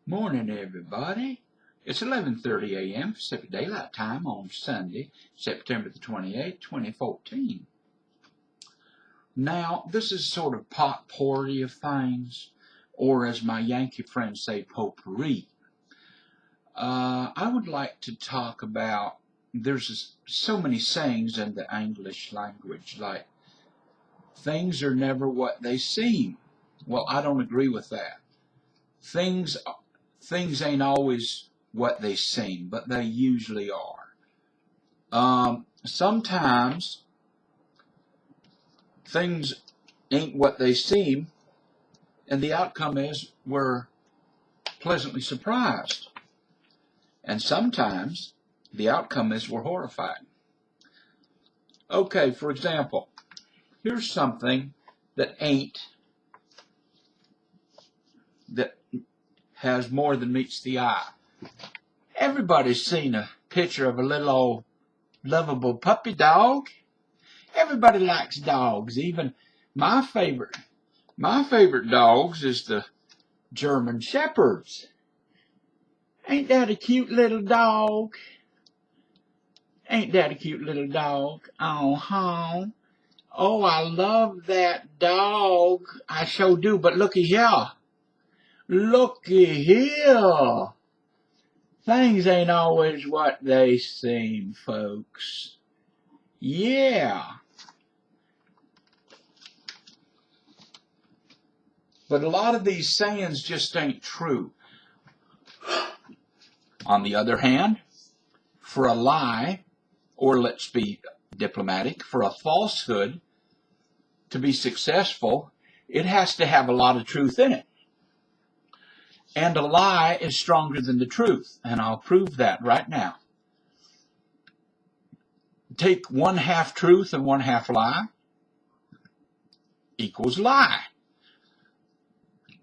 Morning, everybody. It's 11:30 a.m. Pacific Daylight Time on Sunday, September the 28th, 2014. Now, this is sort of potpourri of things, or as my Yankee friends say, potpourri. I would like to talk about, there's so many sayings in the English language, like, things are never what they seem. Well, I don't agree with that. Things ain't always what they seem, but they usually are. Sometimes things ain't what they seem, and the outcome is we're pleasantly surprised. And sometimes the outcome is we're horrified. Okay, for example, here's something that has more than meets the eye. Everybody's seen a picture of a little old lovable puppy dog. Everybody likes dogs. Even my favorite dogs is the German Shepherds. Ain't that a cute little dog? Ain't that a cute little dog? Oh, I love that dog. I sure do. But looky here. Looky here. Things ain't always what they seem, folks. Yeah. But a lot of these sayings just ain't true. On the other hand, for a lie, or let's be diplomatic, for a falsehood to be successful, it has to have a lot of truth in it. And a lie is stronger than the truth, and I'll prove that right now. Take 1/2 truth and 1/2 lie equals lie.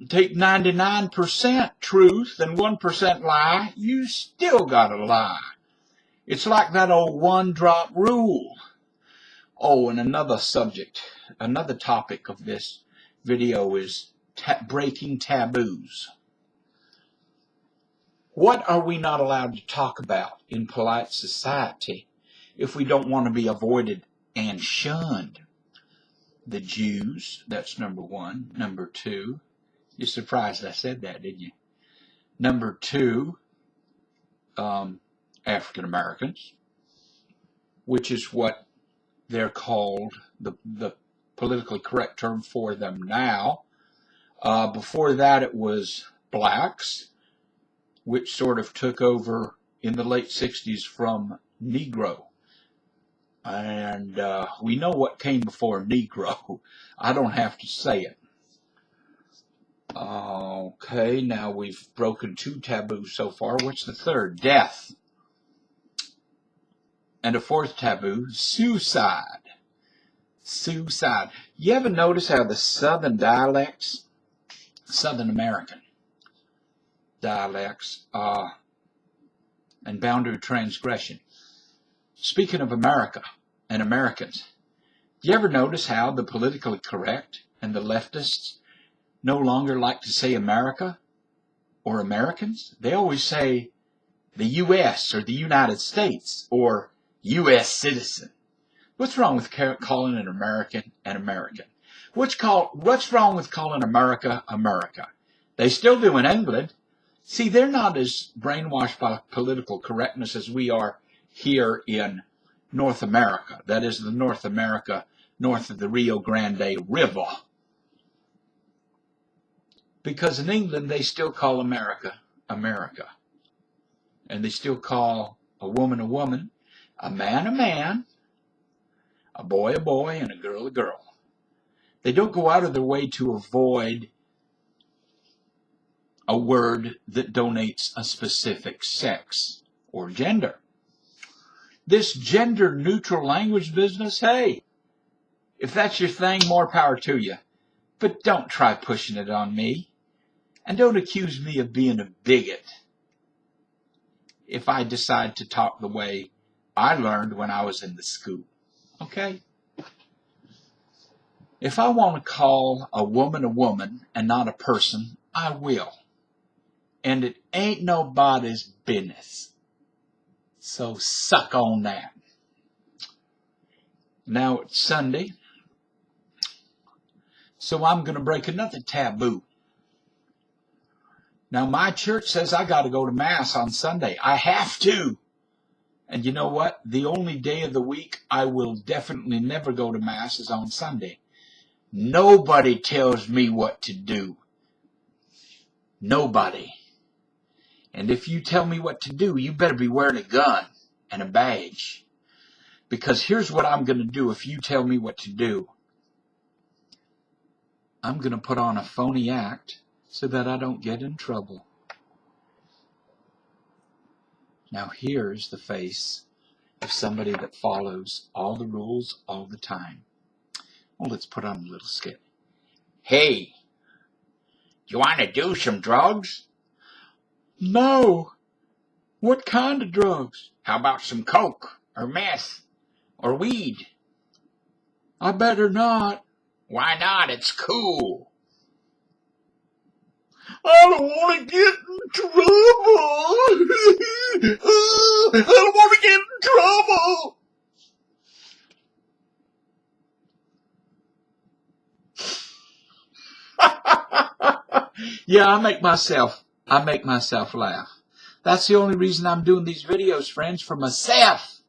Take 99% truth and 1% lie, you still got a lie. It's like that old one-drop rule. Oh, and another topic of this video is breaking taboos. What are we not allowed to talk about in polite society if we don't want to be avoided and shunned? The Jews, that's number one. Number two, you're surprised I said that, didn't you? Number two, African Americans, which is what they're called, the politically correct term for them now. Before that, it was blacks, which sort of took over in the late 60s from Negro. And we know what came before Negro. I don't have to say it. Okay, now we've broken 2 taboos so far. What's the third? Death. And a 4th taboo, suicide. Suicide. You ever notice how the Southern dialects, Southern American dialects, and boundary transgression. Speaking of America and Americans, do you ever notice how the politically correct and the leftists no longer like to say America or Americans? They always say the U.S. or the United States or U.S. citizen. What's wrong with calling an American an American? What's wrong with calling America America? They still do in England. See, they're not as brainwashed by political correctness as we are here in North America. That is, the North America north of the Rio Grande River. Because in England, they still call America, America. And they still call a woman, a man, a boy, and a girl, a girl. They don't go out of their way to avoid a word that donates a specific sex or gender. This gender-neutral language business, hey, if that's your thing, more power to you. But don't try pushing it on me. And don't accuse me of being a bigot if I decide to talk the way I learned when I was in the school. Okay? If I want to call a woman and not a person, I will. and it ain't nobody's business. So suck on that. Now it's Sunday, so I'm going to break another taboo. Now my church says I got to go to Mass on Sunday. I have to. And you know what? The only day of the week I will definitely never go to Mass is on Sunday. Nobody tells me what to do. Nobody. And if you tell me what to do, you better be wearing a gun and a badge. Because here's what I'm going to do if you tell me what to do. I'm going to put on a phony act so that I don't get in trouble. Now here's the face of somebody that follows all the rules all the time. Well, let's put on a little skit. Hey, you want to do some drugs? No. What kind of drugs? How about some coke or meth or weed? I better not. Why not? It's cool. I don't want to get in trouble. I don't want to get in trouble. Yeah, I make myself laugh. That's the only reason I'm doing these videos, friends, for myself.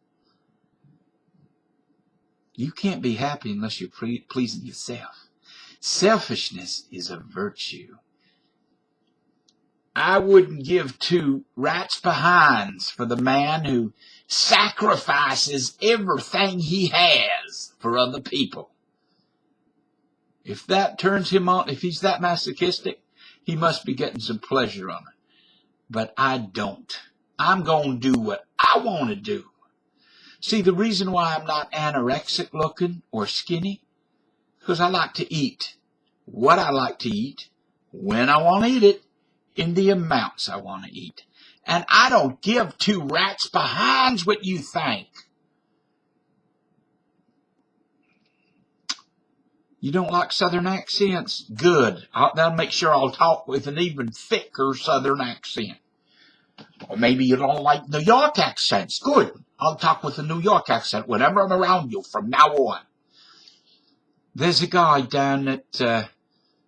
You can't be happy unless you're pleasing yourself. Selfishness is a virtue. I wouldn't give two rats behinds for the man who sacrifices everything he has for other people. If that turns him on, if he's that masochistic, he must be getting some pleasure on it. But I don't. I'm going to do what I want to do. See, the reason why I'm not anorexic looking or skinny, because I like to eat what I like to eat, when I want to eat it, in the amounts I want to eat. And I don't give two rats behinds what you think. You don't like Southern accents? Good. That'll make sure I'll talk with an even thicker Southern accent. Or maybe you don't like New York accents. Good. I'll talk with a New York accent whenever I'm around you from now on. There's a guy down at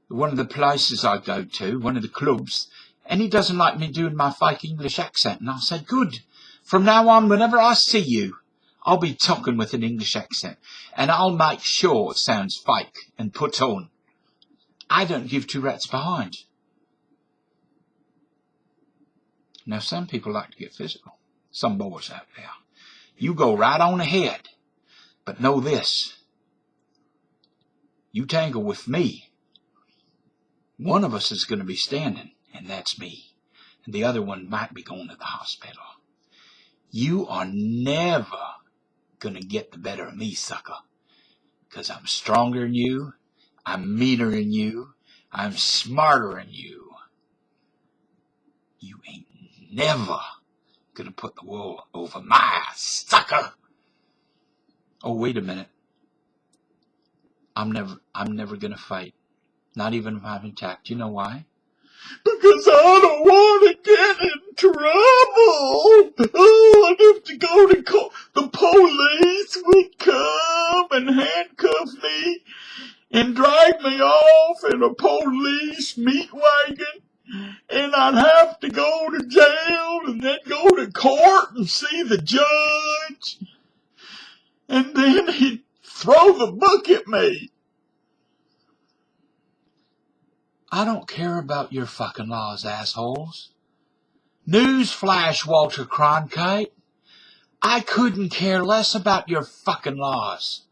one of the places I go to, one of the clubs, and he doesn't like me doing my fake English accent. And I said, good. From now on, whenever I see you, I'll be talking with an English accent. And I'll make sure it sounds fake and put on. I don't give two rats behind. Now, some people like to get physical. Some boys out there. You go right on ahead. But know this. You tangle with me. One of us is going to be standing, and that's me. And the other one might be going to the hospital. You are never going to get the better of me, sucker. Because I'm stronger than you. I'm meaner than you. I'm smarter than you. You ain't never going to put the wool over my eyes, sucker. Oh, wait a minute. I'm never going to fight. Not even if I'm attacked. You know why? Because I don't want to get in trouble. Oh, I'd have to go to court. The police would come and handcuff me and drag me off in a police meat wagon. And I'd have to go to jail and then go to court and see the judge. And then he'd throw the book at me. I don't care about your fucking laws, assholes. Newsflash, Walter Cronkite. I couldn't care less about your fucking laws.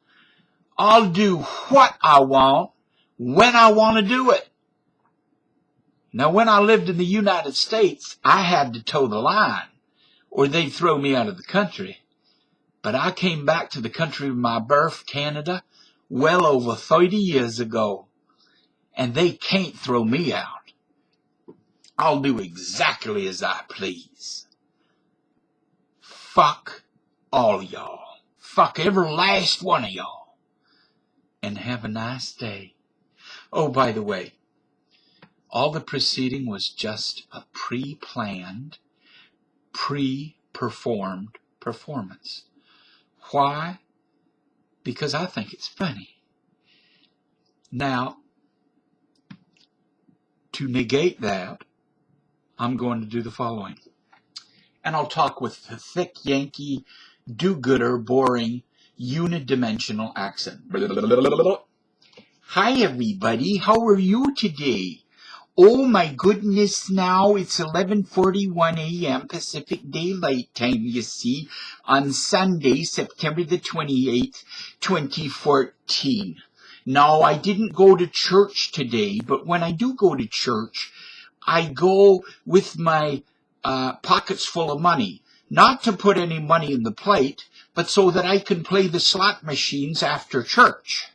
I'll do what I want, when I want to do it. Now, when I lived in the United States, I had to toe the line, or they'd throw me out of the country. But I came back to the country of my birth, Canada, well over 30 years ago. And they can't throw me out. I'll do exactly as I please. Fuck all of y'all. Fuck every last one of y'all. And have a nice day. Oh, by the way, All the preceding was just a pre-planned, pre-performed performance. Why? Because I think it's funny. Now, to negate that, I'm going to do the following. And I'll talk with the thick Yankee, do-gooder, boring, unidimensional accent. Hi, everybody. How are you today? Oh, my goodness, now it's 11:41 a.m. Pacific Daylight Time, you see, on Sunday, September the 28th, 2014. Now, I didn't go to church today, but when I do go to church, I go with my pockets full of money. Not to put any money in the plate, but so that I can play the slot machines after church.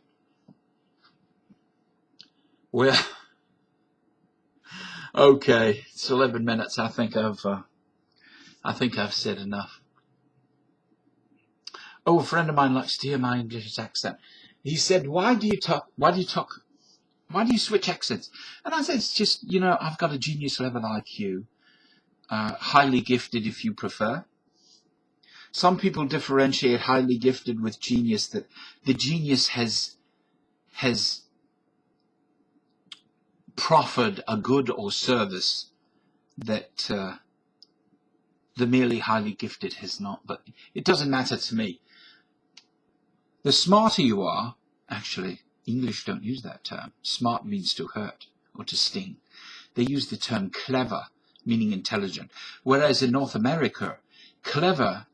Well, okay, it's 11 minutes. I think I've said enough. Oh, a friend of mine likes to hear my English accent. He said, why do you switch accents? And I said, it's just, I've got a genius level IQ, highly gifted if you prefer. Some people differentiate highly gifted with genius, that the genius has proffered a good or service that the merely highly gifted has not. But it doesn't matter to me. The smarter you are, actually, English don't use that term. Smart means to hurt or to sting. They use the term clever, meaning intelligent. Whereas in North America, clever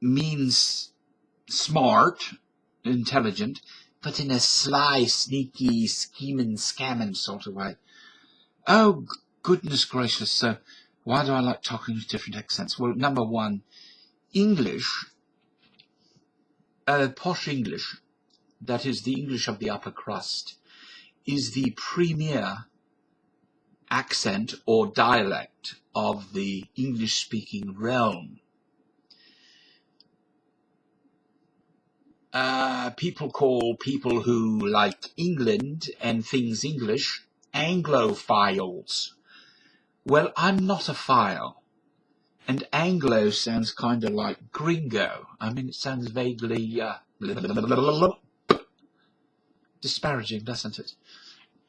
means smart, intelligent, but in a sly, sneaky, scheming, scamming sort of way. Oh, goodness gracious. So why do I like talking with different accents? Well, number one, English, posh English, that is the English of the upper crust, is the premier accent or dialect of the English-speaking realm. People call people who like England and things English Anglophiles. Well, I'm not a file. And Anglo sounds kind of like gringo. I mean, it sounds vaguely disparaging, doesn't it?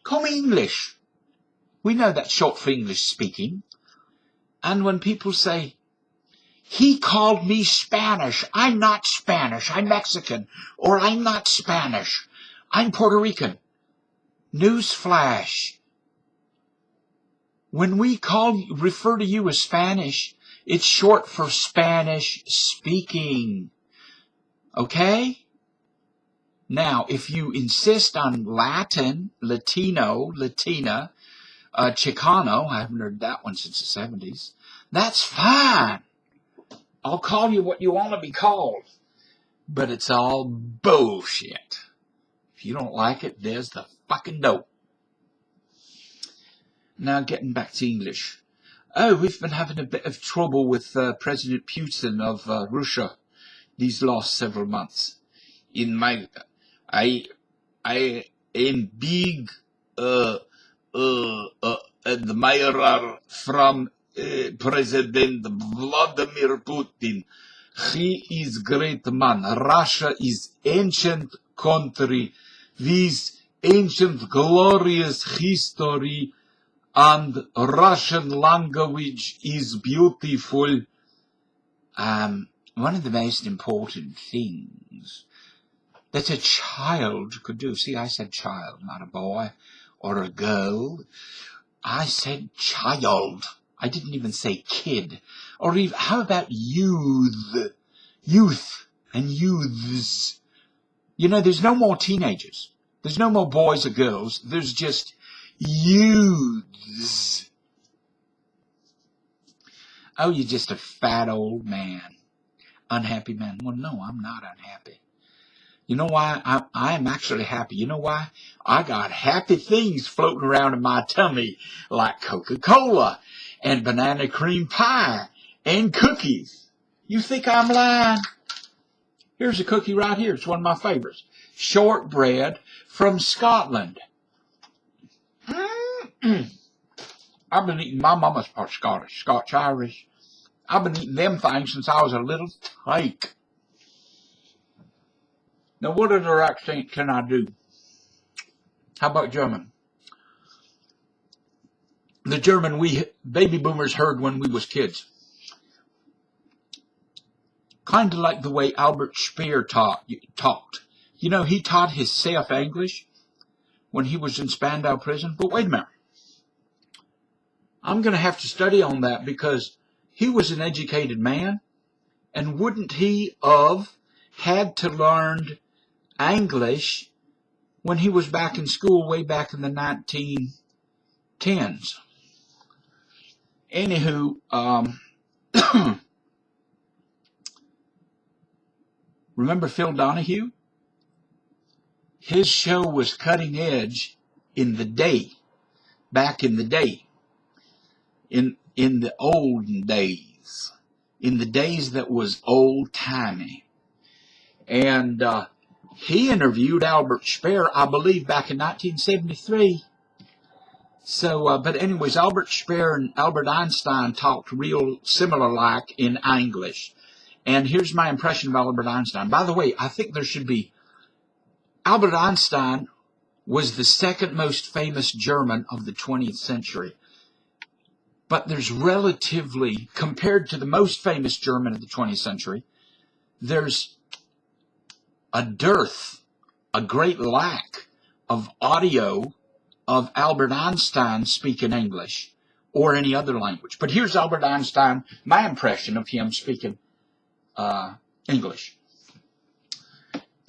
Call me English. We know that's short for English speaking. And when people say, he called me Spanish. I'm not Spanish. I'm Mexican. Or I'm not Spanish. I'm Puerto Rican. Newsflash. When we refer to you as Spanish, it's short for Spanish speaking. Okay? Now, if you insist on Latin, Latino, Latina, Chicano, I haven't heard that one since the 70s, that's fine. I'll call you what you want to be called. But it's all bullshit. If you don't like it, there's the fucking dope. Now, getting back to English. Oh, we've been having a bit of trouble with President Putin of Russia these last several months. I am big admirer from President Vladimir Putin. He is great man. Russia is ancient country with ancient glorious history, and Russian language is beautiful. One of the most important things that a child could do. See, I said child, not a boy or a girl. I said child. I didn't even say kid. Or even, how about youth? Youth and youths. There's no more teenagers. There's no more boys or girls. There's just youths. Oh, you're just a fat old man. Unhappy man. Well, no, I'm not unhappy. You know why? I am actually happy. You know why? I got happy things floating around in my tummy, like Coca-Cola and banana cream pie and cookies. You think I'm lying? Here's a cookie right here. It's one of my favorites. Shortbread from Scotland. I've been eating, my mama's part Scottish, Scotch-Irish. I've been eating them things since I was a little tyke. Now, what other accent can I do? How about German? The German we baby boomers heard when we was kids. Kind of like the way Albert Speer talked. You know, he taught himself English when he was in Spandau prison. But wait a minute. I'm going to have to study on that because he was an educated man. And wouldn't he have had to learn English when he was back in school way back in the 1910s? Anywho, remember Phil Donahue? His show was cutting edge in the day, back in the day, in the olden days, in the days that was old-timey. And he interviewed Albert Speer, I believe, back in 1973. So, but anyways, Albert Speer and Albert Einstein talked real similar-like in English. And here's my impression of Albert Einstein. By the way, I think there should be... Albert Einstein was the second most famous German of the 20th century. But there's relatively, compared to the most famous German of the 20th century, there's a dearth, a great lack of audio of Albert Einstein speaking English or any other language. But here's Albert Einstein, my impression of him speaking English.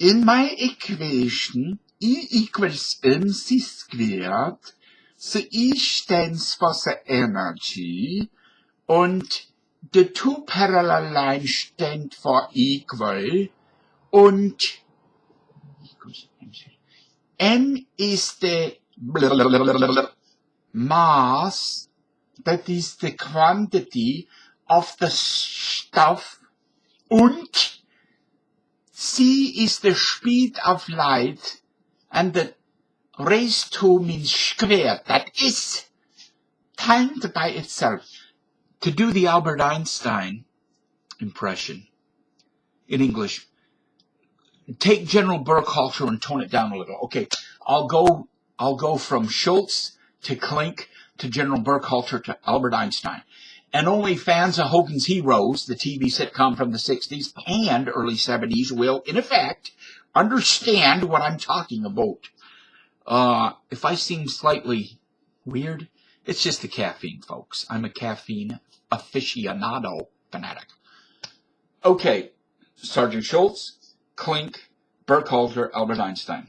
In my equation, E equals mc squared, so E stands for the energy, und the two parallel lines stand for equal, und m is the mass, that is the quantity of the stuff, und c is the speed of light, and the raised to means squared, that is timed by itself. To do the Albert Einstein impression in English, take General Burkhalter and tone it down a little. Okay, I'll go from Schultz to Klink to General Burkhalter to Albert Einstein. And only fans of Hogan's Heroes, the TV sitcom from the 60s and early 70s, will, in effect, understand what I'm talking about. If I seem slightly weird, it's just the caffeine, folks. I'm a caffeine aficionado fanatic. Okay, Sergeant Schultz, Klink, Burkhalter, Albert Einstein.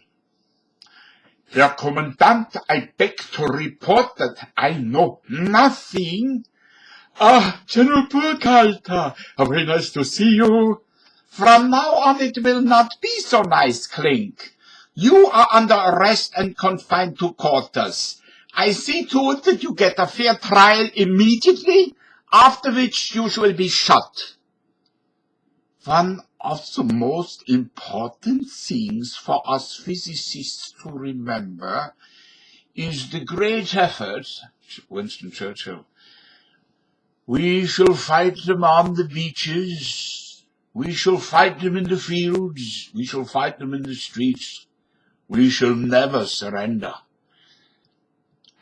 Herr Commandant, I beg to report that I know nothing. General Burkhalter, very nice to see you. From now on it will not be so nice, Klink. You are under arrest and confined to quarters. I see to it that you get a fair trial immediately, after which you will be shot. One of the most important things for us physicists to remember is the great effort, Winston Churchill. We shall fight them on the beaches. We shall fight them in the fields. We shall fight them in the streets. We shall never surrender.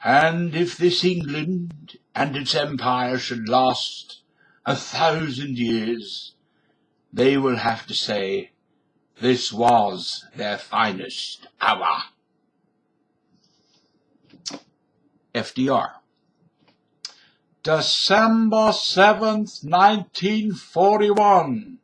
And if this England and its empire should last 1,000 years, they will have to say, this was their finest hour. FDR. December 7th, 1941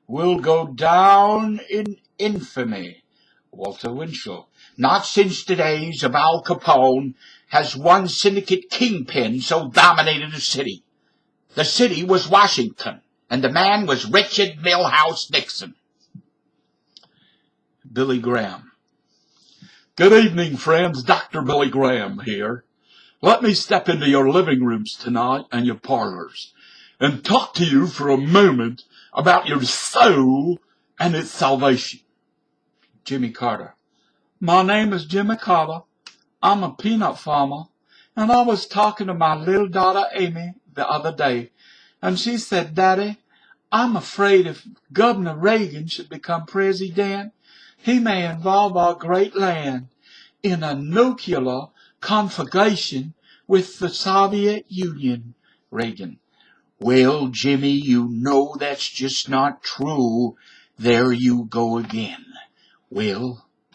will go down in infamy. Walter Winchell. Not since the days of Al Capone has one syndicate kingpin so dominated a city. The city was Washington, and the man was Richard Milhouse Nixon. Billy Graham. Good evening, friends. Dr. Billy Graham here. Let me step into your living rooms tonight and your parlors and talk to you for a moment about your soul and its salvation. Jimmy Carter. My name is Jimmy Carter. I'm a peanut farmer, And I was talking to my little daughter Amy the other day, and she said, Daddy, I'm afraid if Governor Reagan should become president, he may involve our great land in a nuclear conflagration with the Soviet Union. Reagan: well, Jimmy, you know that's just not true. There you go again. Well,